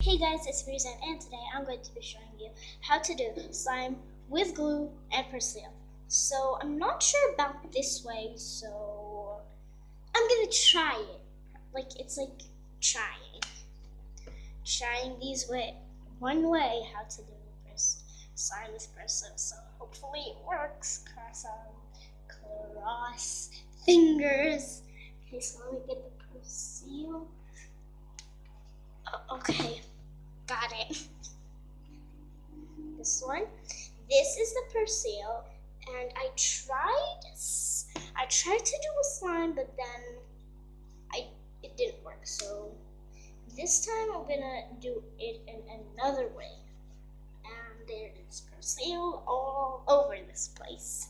Hey guys, it's Reason, and today I'm going to be showing you how to do slime with glue and Persil. So I'm not sure about this way, so I'm gonna try it. It's like trying these one way how to do slime with Persil. So hopefully it works. Cross fingers. Okay, so let me get the Persil. Okay. Got it. This one. This is the Persil, and I tried to do a slime, but then it didn't work. So this time I'm gonna do it in another way. And there is Persil all over this place,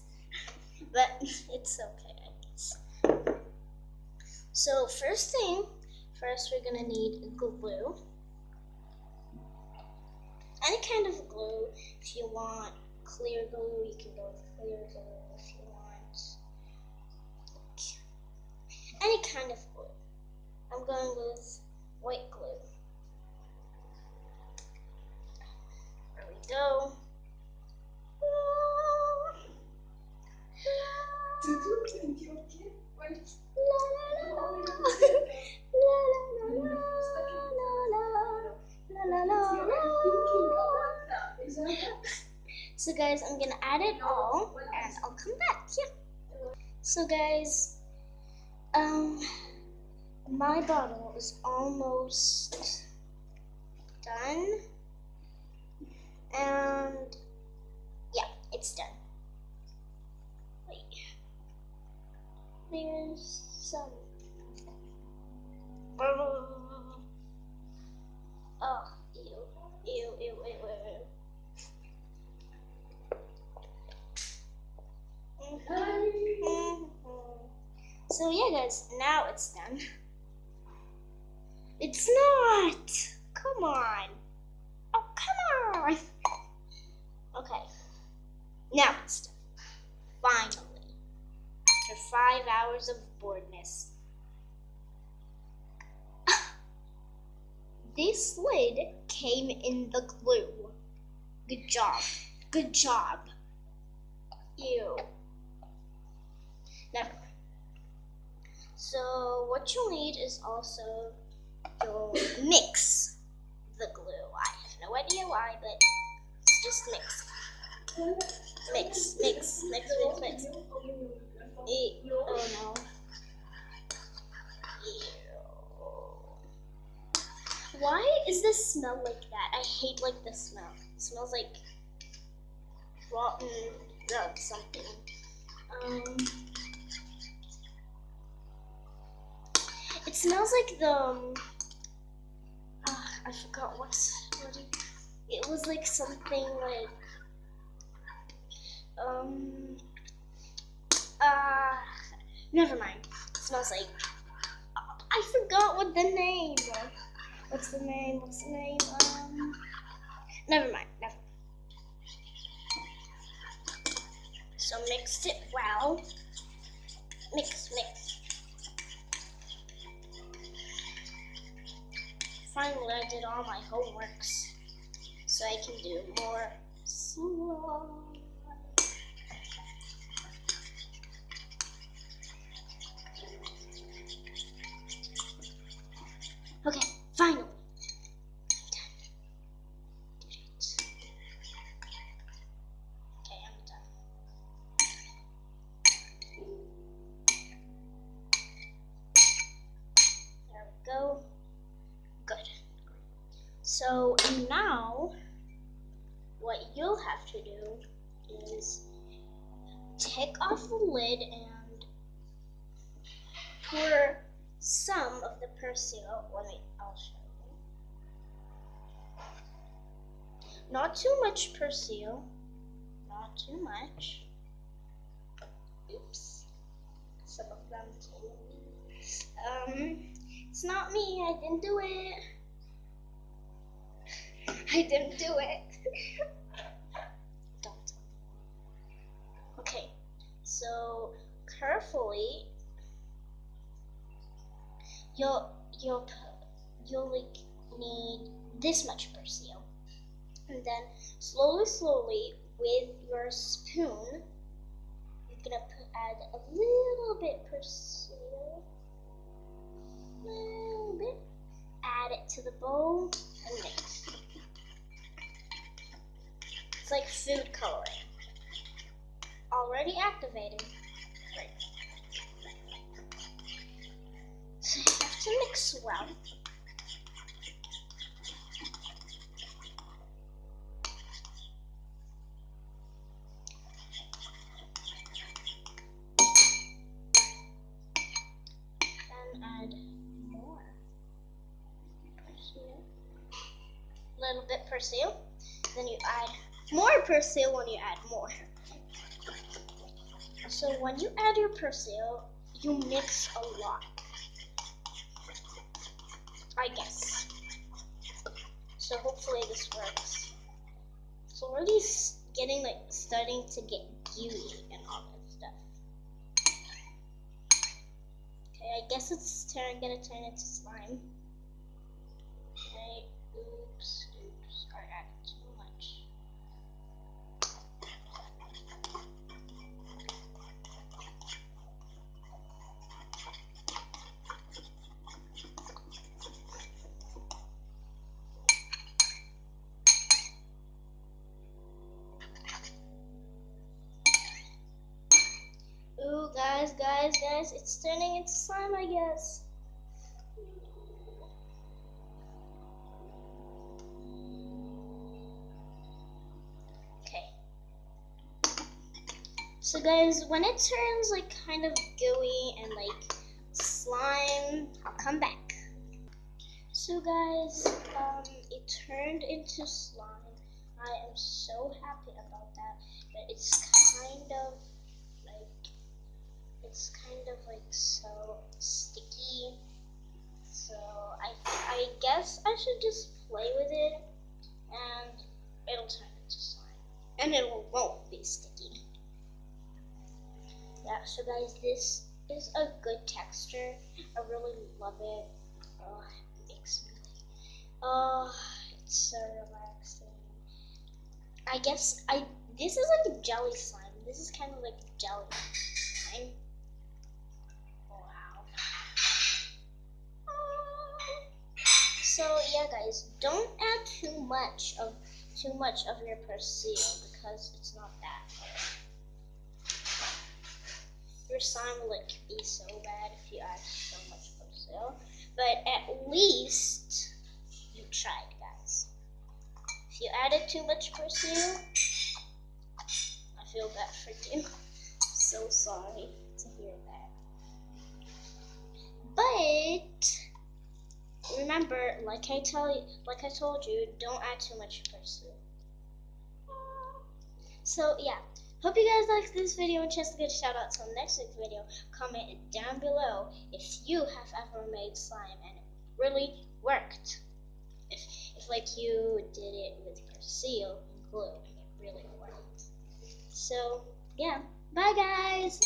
but it's okay, I guess. So first we're gonna need glue. Any kind of glue. If you want clear glue, you can go with clear glue. If you want any kind of glue, I'm going with white glue. There we go. So guys, I'm gonna add it all and I'll come back. Yeah. So guys, my bottle is almost done. And yeah, it's done. Wait. There's some. Oh, ew. So yeah guys, now it's done. It's not! Come on! Oh, come on! Okay, now it's done. Finally. After 5 hours of boredness. This lid came in the glue. Good job. Good job. Ew. Never mind. So what you'll need is also you'll mix the glue. I have no idea why, but just mix. Mix. Oh no. Ew. Why is this smell like that? I hate the smell. It smells like rotten drug something. It smells like I forgot what it was, like something like never mind. It smells like I forgot what the name. What's the name? Never mind. So mix it well. Mix. Finally, I did all my homeworks, so I can do more slime. Okay, finally. I'm done. There we go. Good. So now what you'll have to do is take off the lid and pour some of the Persil. I'll show you. Not too much Persil. Not too much. Oops. Some of them came. It's not me. I didn't do it. Don't. Okay. So carefully, you'll need this much Persil. And then slowly with your spoon, you're gonna add a little bit Persil. A little bit. Add it to the bowl and mix. It's like food coloring. Already activated. Right. So you have to mix well. And add more Persil. A little bit Persil. Then you add more Persil when you add more. So when you add your Persil, you mix a lot, I guess. So hopefully this works. It's already getting starting to get gooey and all that stuff. Okay, I guess it's gonna turn into slime. Okay, oops, I added too much. Ooh, guys, it's turning into slime, I guess. Okay. So guys, when it turns like kind of gooey and like slime, I'll come back. So guys, it turned into slime. I am so happy about that. But it's kind of like so sticky. So I guess I should just play with it and it'll turn into slime. And it won't be sticky. Yeah, so guys, this is a good texture. I really love it. Oh, it makes me it's so relaxing. I guess this is like a jelly slime. This is kind of like jelly slime. Wow. So yeah, guys, don't add too much of your Persil because it's not that good. Your slime will be so bad if you add so much Persil. But at least you tried, guys. If you added too much Persil, I feel bad for you. So sorry to hear that. But remember, like I told you, don't add too much Persil. So yeah, hope you guys liked this video and chance to get a shout out till next week's video. Comment down below if you have ever made slime and it really worked. If like you did it with Persil and glue and it really worked. So yeah, bye guys.